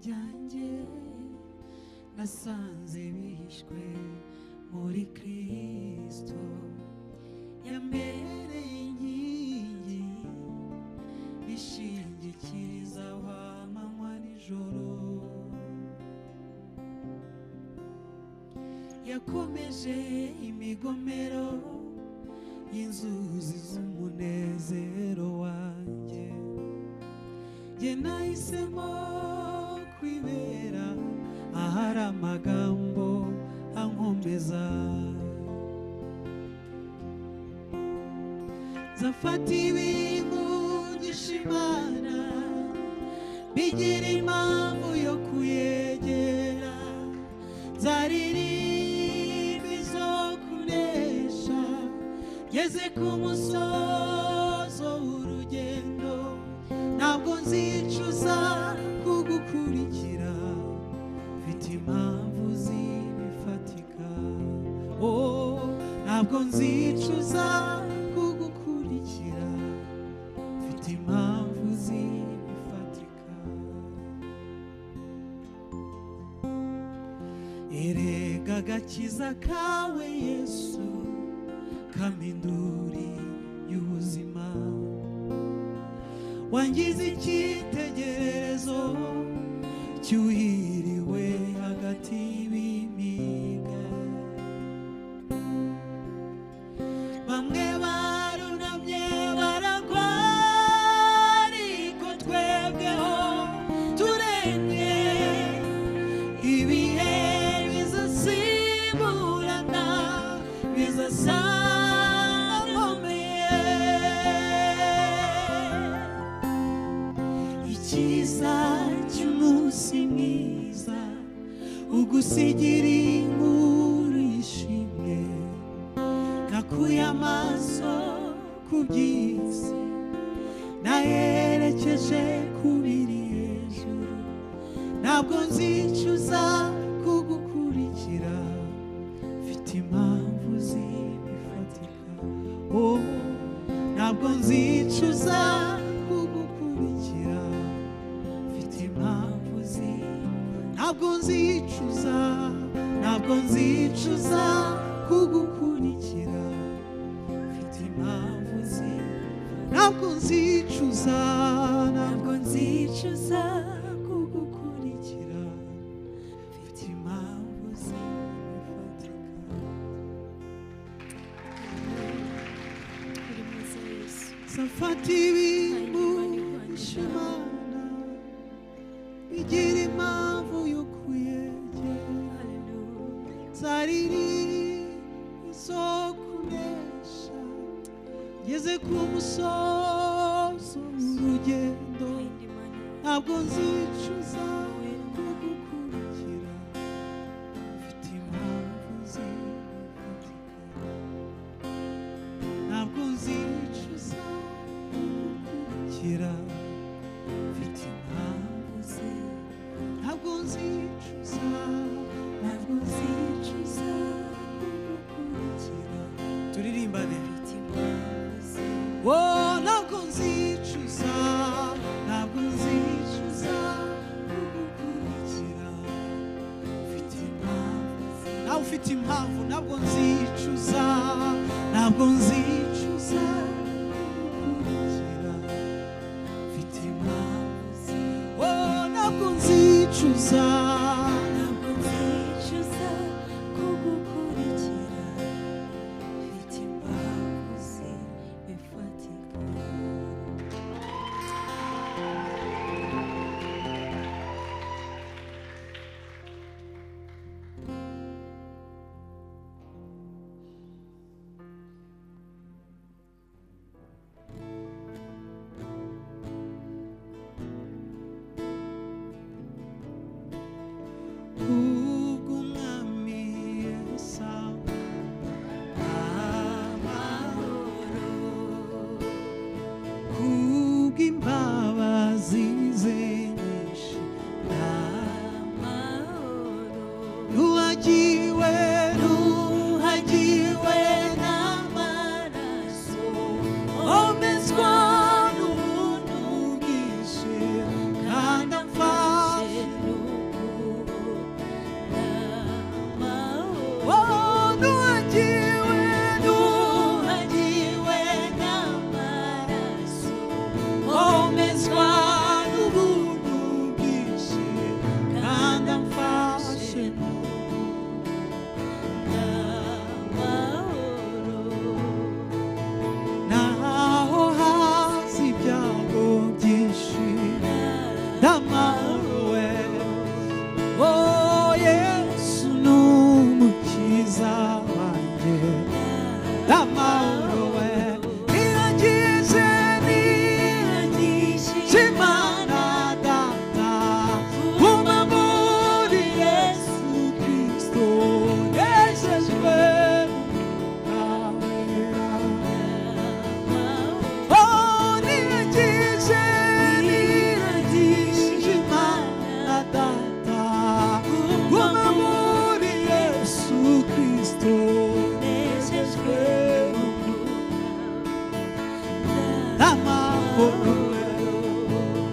byanjye nasanze bihishwe muri Kristo, yambereye inkingi ishingikiriza amanywa nijoro, yakomeje imigomero y'inzuzi z'umunezero wanjye, jye nahisemo kwibera ahari amagambo ankomeza, zafata ibimungisha Imana bigira impamvu yo kuyegera, zaririmba izo kunesha ngeze ku musozo w'urugendo, ntabwo nzicuza kugukurikira, mfite impamvu zibifatika. Oh, ntabwo nzicuza kugukurikira, mfite impamvu zibifatika. Erega agakiza kawe Yesu kaminduri y'ubuzima, wangize icyitegererezo cyuhiriwe hagati y'ibimiga, bamwe barunamye baragwa ariko twebweho turemye, ibihe bizasimburana bizasankomeye, icyiza cy'umunsi mwiza ugusigira inkuru yishimye, nakuye amaso ku by'isi nayerekeje ku biri hejuru, ntabwo nzicuza kugukurikira, mfite impamvu zibifatika. Oh, ntabwo nzicuza kugukurikira, mfite impamvu ntabwo nzicuza, ntabwo nzicuza kugukurikira, mfite impamvu ntabwo nzicuza, ntabwo nzicuza kugukurikira, mfite impamvu zifatika. Zafata ibimusha Imana bigira impamvu yo kuyegera, zaririmba izo kunesha ngeze ku musozo w'urugendo, ntabwo nzicuza kugukurikira, mfite impamvu zifatika. Ntabwo nzicuza kugukurikira, mfite impamvu ntabwo nzicuza, ntabwo nzicuza kugukurikira. Turirimbane. Oh, ntabwo nzicuza, ntabwo nzicuza kugukurikira, mfite impamvu. Nawe ufite impamvu, ntabwo nzicuza, ntabwo nzicuza kugukurikira, mfite impamvu. Oh, ntabwo nzicuza, ntabwo nzicuza kugukurikira, mfite impamvu zibifatika.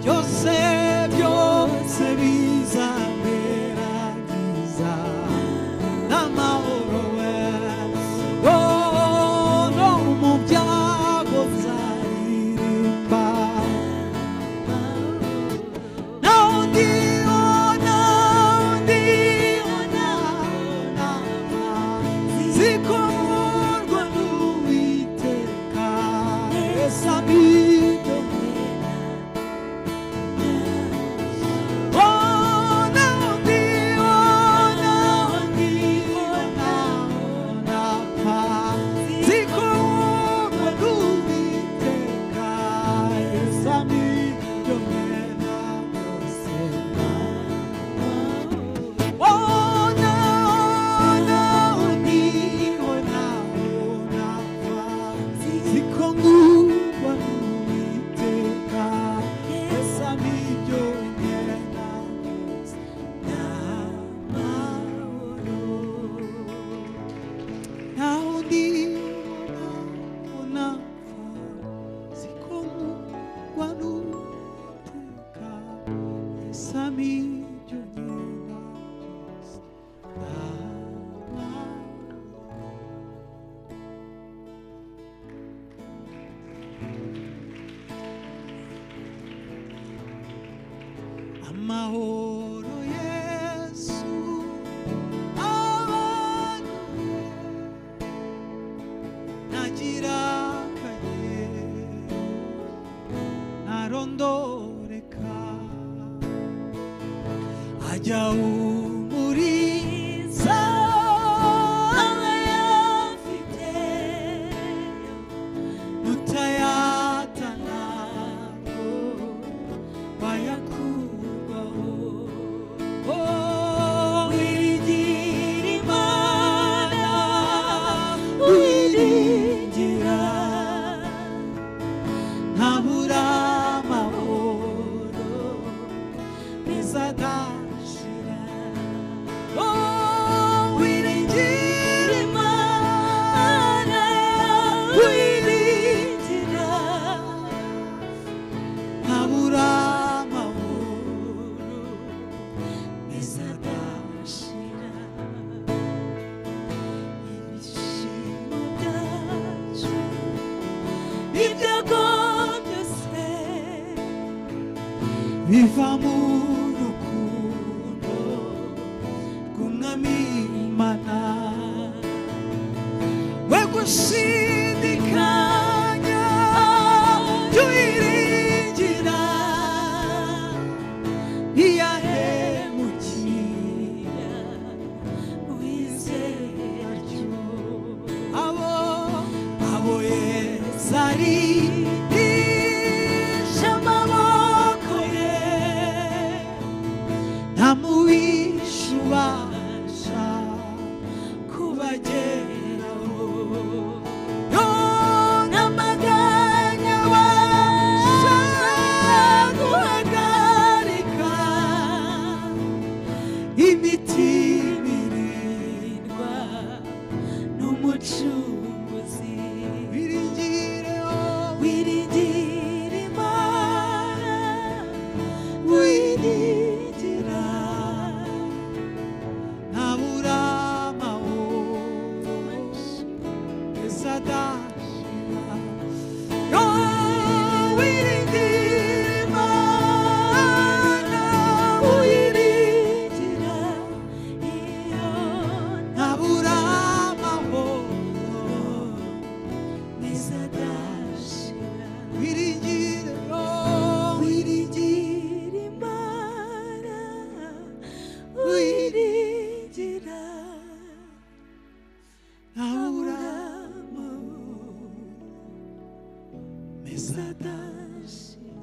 byose byose bizabera byiza n'amahoro we no mu byago nzaririmba naho ndiona zikomorwa n'Uwiteka esabibyo amahoro Yesu abantu nagira akagero narondoreka ajya umuriza abayafite nutayatana bayakurwaho wiringira Imana wiringira ntabura amahoro bizadashira wiringira Imana wiringira ntabura amahoro bizadashira ibishimo byacu ibyago byose biva mu rukundo rw'Umwami Imana we gushidikanya tuyiringira ntiyahemukira wizera atyo abo Yesu arisha amaboko ye nta mubisha ubasha kubageraho n'amaganya abasha guhagarika imitima irindwa n'Umucunguzi wiringire Imana wiringira ntabura amahoro bizadashira wiringira Imana wiringira ntabura amahoro bizadashira wiringire Imana wiringira ntabura amahoro bizadashira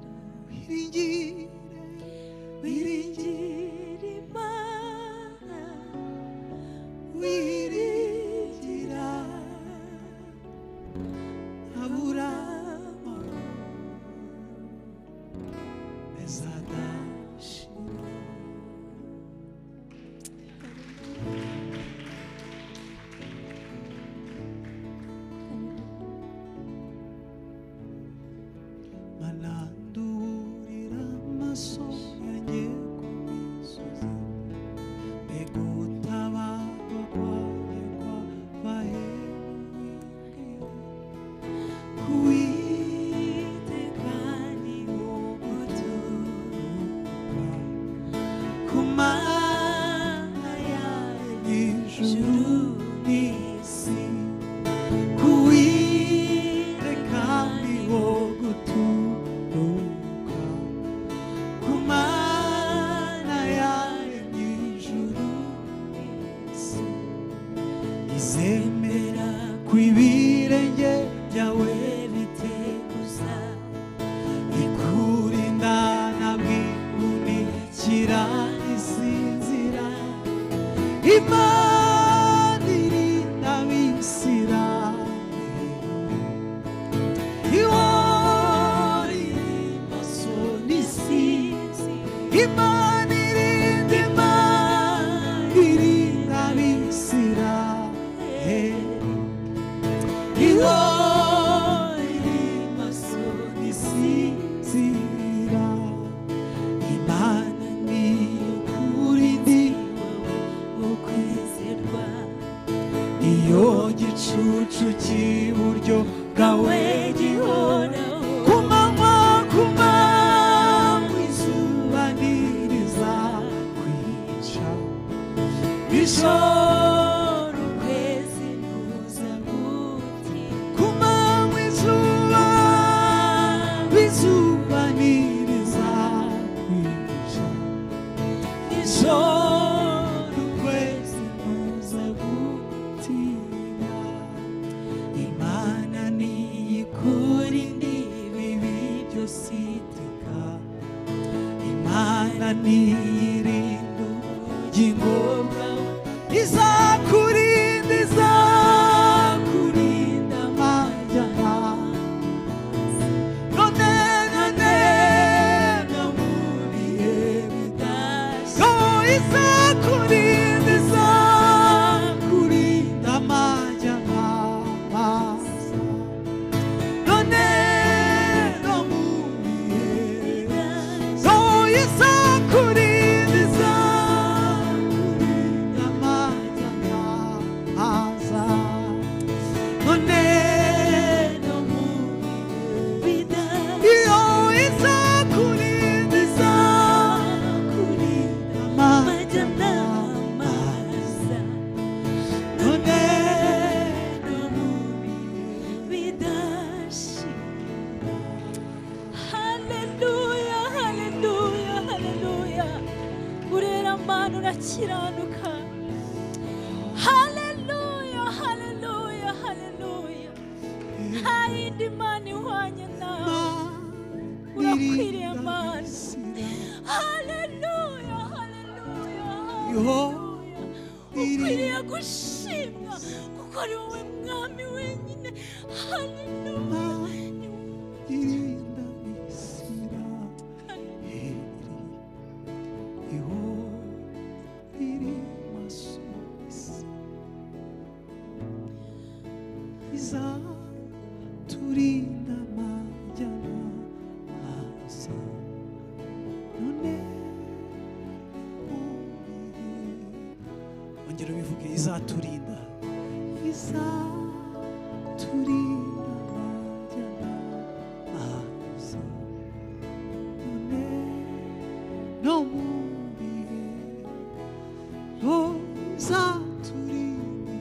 wiringire Imana wiringira ntabura amahoro bizadashira. Mana nirinda ubugingo bwawe izakurinda izakurinda amajyana none no mu bihe bidashira izakurinda izakurinda amajyana none no mu bihe izakurinda izakurinda amajyana aza none no mu bihe iyo izakurinda izakurinda amajyana aza none no mu bihe bidashira. Haleluya, haleluya, haleluya. Urera Mana urakiranuka. Haleluya, haleluya, haleluya. Nta yindi Mana ihwanye nawe. Urakwiriye Mana. Haleluya, haleluya, haleluya. Ukwiriye gushimwa kuko ari wowe mwami wenyine. Haleluya. irinda isira iho iri maso izaturinda amajyana aza none ongera ubivuge izaturinda izaturinda amajyana aza none no mu bihe izaturinda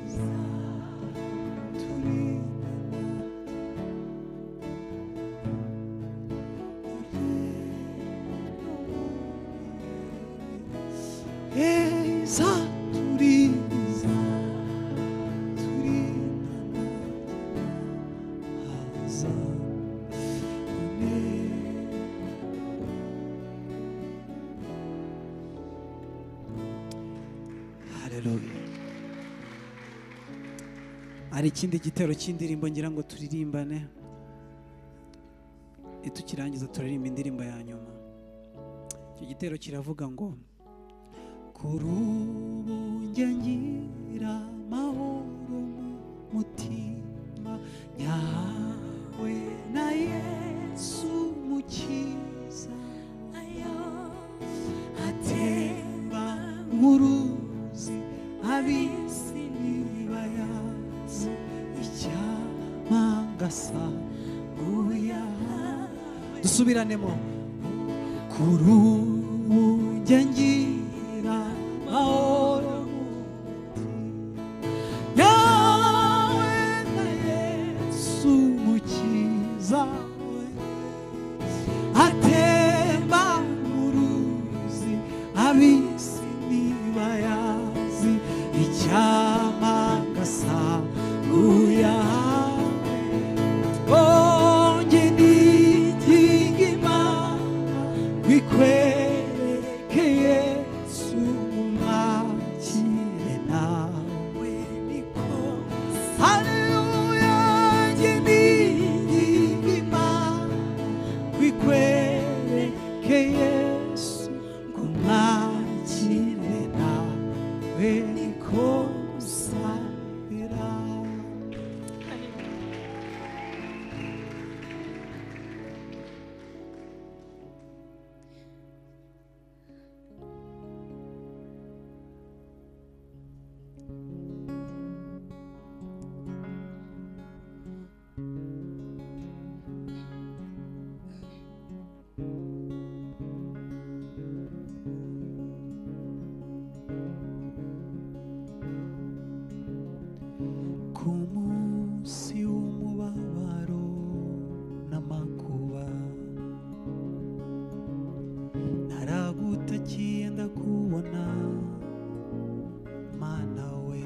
hari ikindi gitero cy'indirimbo ngira ngo turirimbane tukirangiza turirimba indirimbo ya nyuma. Icyo gitero kiravuga ngo kuri ubu njye ngira amahoro mu mutima nyawe na Yesu mukiza ayo atemba nk'uruzi ab'isi ntibayazi icyamangasa nguya dusubiranemo kuri ubu njye ngira amahoro mu mutima nyawe na Yesu mukiza atemba nk'uruzi ab'isi ntibayazi icyamangasa nguya onge niginga Imana bikwereke Yesu umwakire nawe niko haleluya onge niginga Imana bikwereke Yesu umwakire nawe niko gusabira. Ku munsi w'umubabaro n'amakuba naragutakiye ndakubona Mana we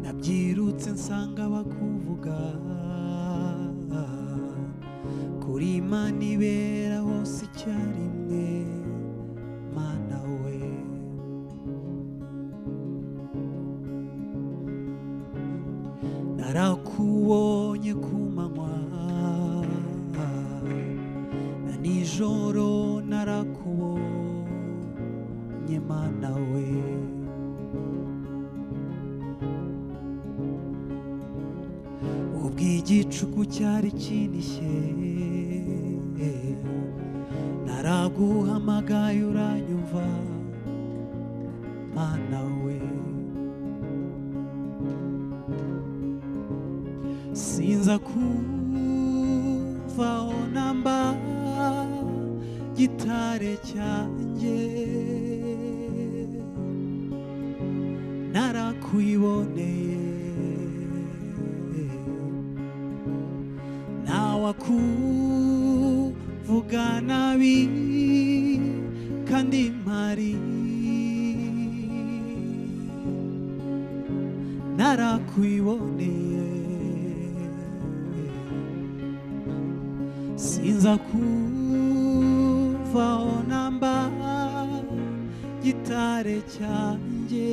nabyirutse nsanga bakuvuga kuri Imana ibera hose icyarimwe Mana we narakubonye ku manywa na nijoro narakubonye Mana we ubw'igicuku cyari kinishye naraguhamagaye uranyumva Mana we sinza kuvaho namba gitare cyanjye narakwiboneye ntawakuvuga nabi kandi mpari narakwiboneye sinza kuvaho namba gitare cyanjye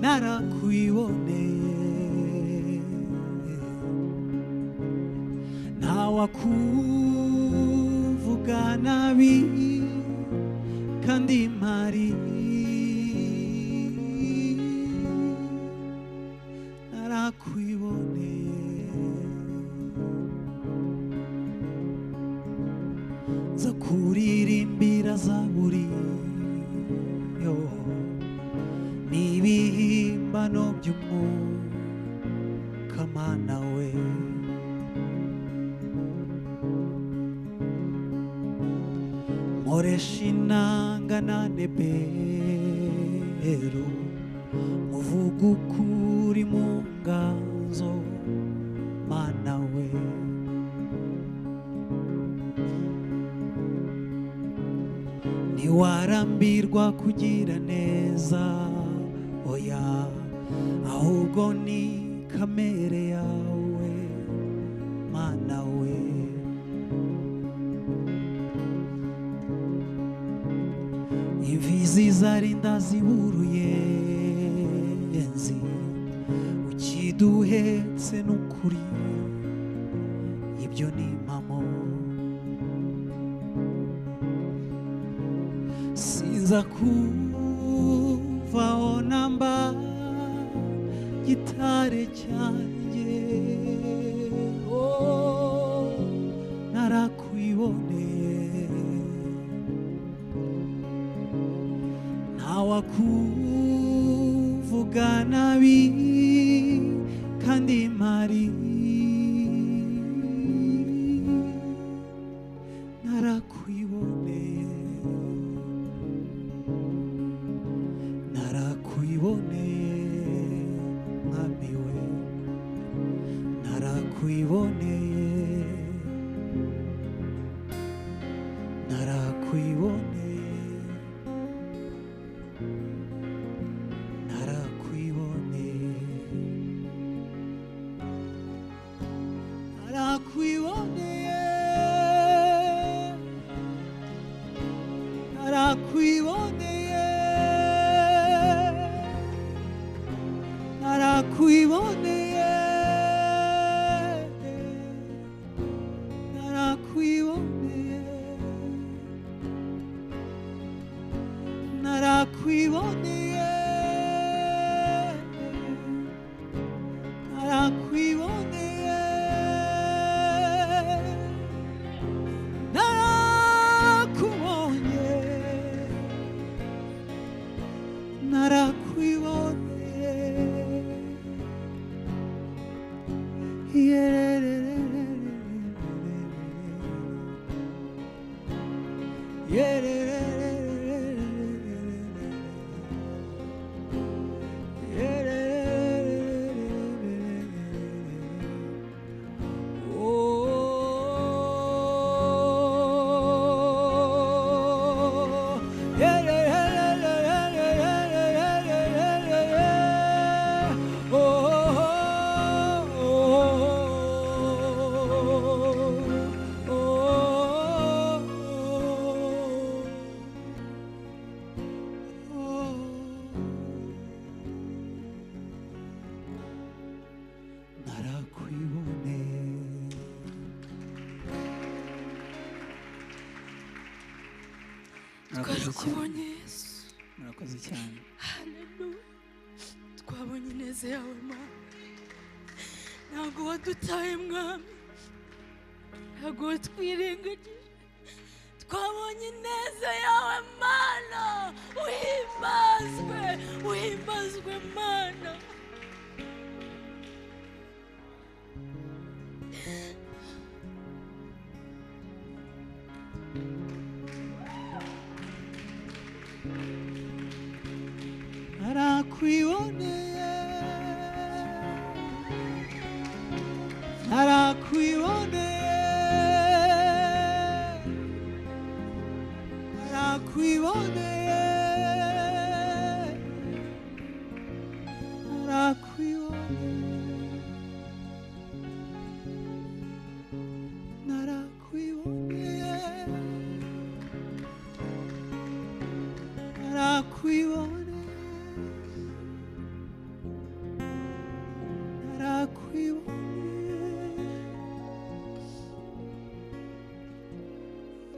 narakwiboneye ntawakuvuga nabi kandi mpari narakwiboneye nza kuririmbira zaburi yo n'ibihimbano by'umwuka Mana we nkoresha inanga na nebero muvuga ukuri mu nganzo Mana we ntiwarambirwa kugira neza oya ahubwo ni kamere yawe Mana we imfizi zarinda ziburuye nzi ukiduhetse n'ukuri ibyo ni impamo sinza kuvaho namba gitare cyanjye narakwiboneye ntawakuvuga nabi kandi mpari narakwiboneye mwami we narakwiboneye murakoze cyane turakubonye Yesu murakoze cyane haleluya twabonye ineza yawe Mana ntabwo wadutaye mwami ntabwo watwirengagije twabonye ineza yawe Mana uhimbazwe Mana narakwiboneye narakwiboneye narakwiboneye narakwiboneye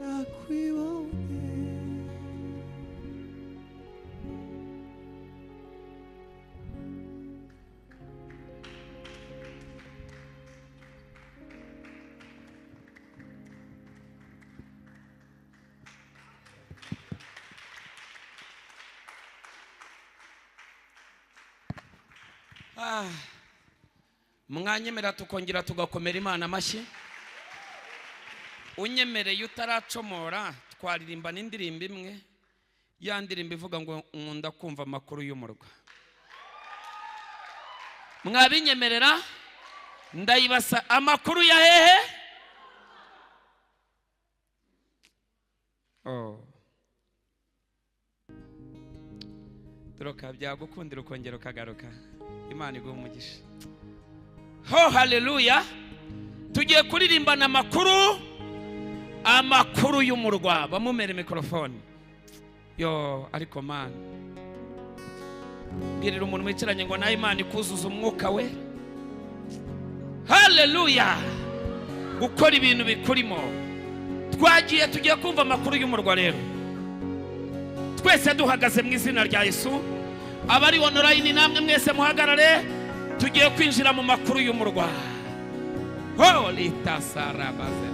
narakwiboneye mwanyemera tukongera tugakomera Imana amashyi unyemereye utaracomora twaririmba n'indirimbo imwe ya ndirimbo ivuga ngo nkunda kumva amakuru y'umurwa mwabinyemerera ndayibasa amakuru ya hehe Turoka byagukundira ukongera ukagaruka Imana iguha umugisha ho haleluya tugiye kuririmbana amakuru y'umurwa bamumere mikrofone yo ariko man bwirira umuntu wicaranye ngo nayo Imana ikuzuza umwuka we haleluya gukora ibintu bikurimo tugiye kumva amakuru y'umurwa rero twese duhagaze mu izina rya Yesu abari online namwe mwese muhagarare tugiye kwinjira mu makuru y'umurwa holy tasarabaze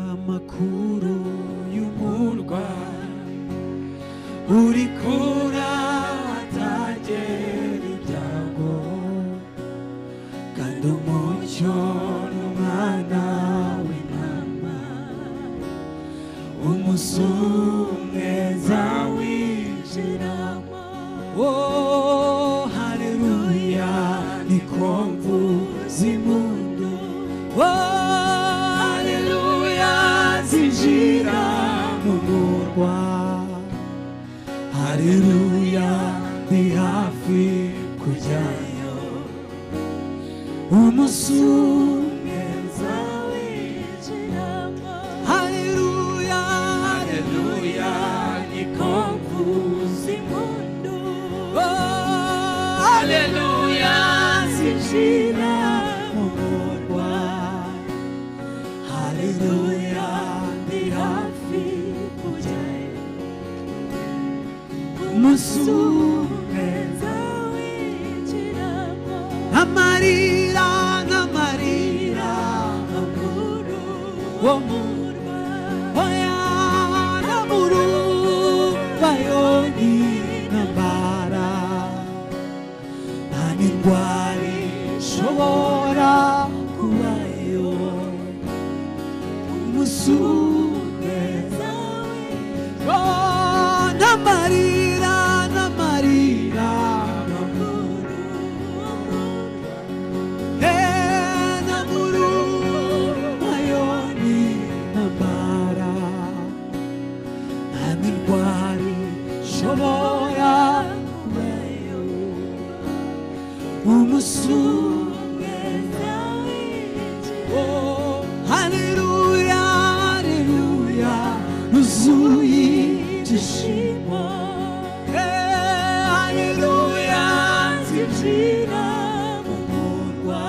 amakuru y'umurwa uri kuratagera ibyago kandi umucyo n'umwana w'intama umusumeza winjiramo haleluya niko mvuza impundu haleluya zinjira mu murwa haleluya ndi hafi kujyayo umusumeza winjiramo haleluya haleluya niko mvuza impundu haleluya zinjira mu murwa haleluya ndi hafi kujyayo umusumeza winjiramo amarira amakuru wo murwa oya namuru bayoni nambara nani ndwari shobora kubayo umusumeza n'amarira namuru bayoni nambara nani ndwari shobora kubayo umusumeza haleluya haleluya nuzuye ibyishimo haleluya zinjira mu murwa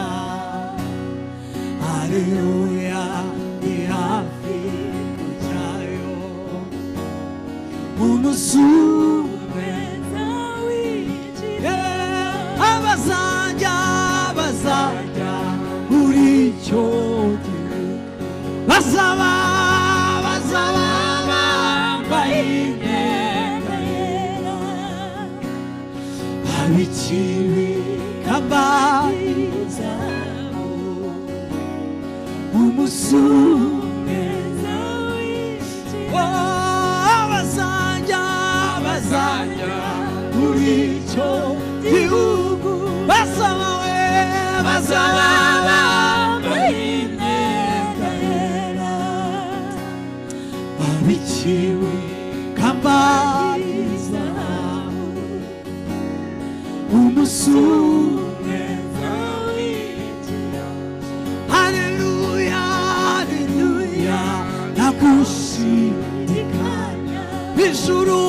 bazaba bambaye imyenda yera, ab'ikibikamba izahabu, umusumeza w'ishya, bazajya muri icyo gihugu, bazaba bambaye imyenda yera, babiciwe ikamba ry'izahabu, umusumeza w'ishya. Haleluya, haleluya, nagushidikanya, ijuru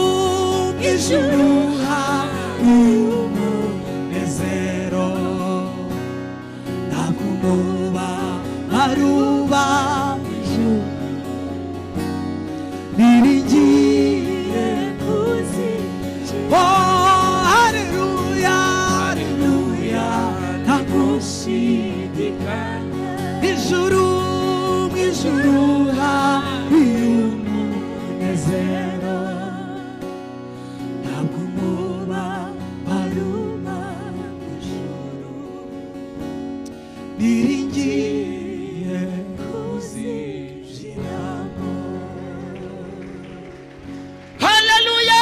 hari umunezero, ntabwo aruba ijuru, niringiye kuzikira. Oh, haleluya, haleluya, ntagushidikanya, ijuru hari umunezero, niringiye kuzinjiramo. Haleluya,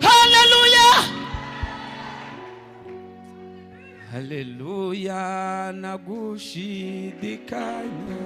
haleluya, haleluya, nagushidikanya.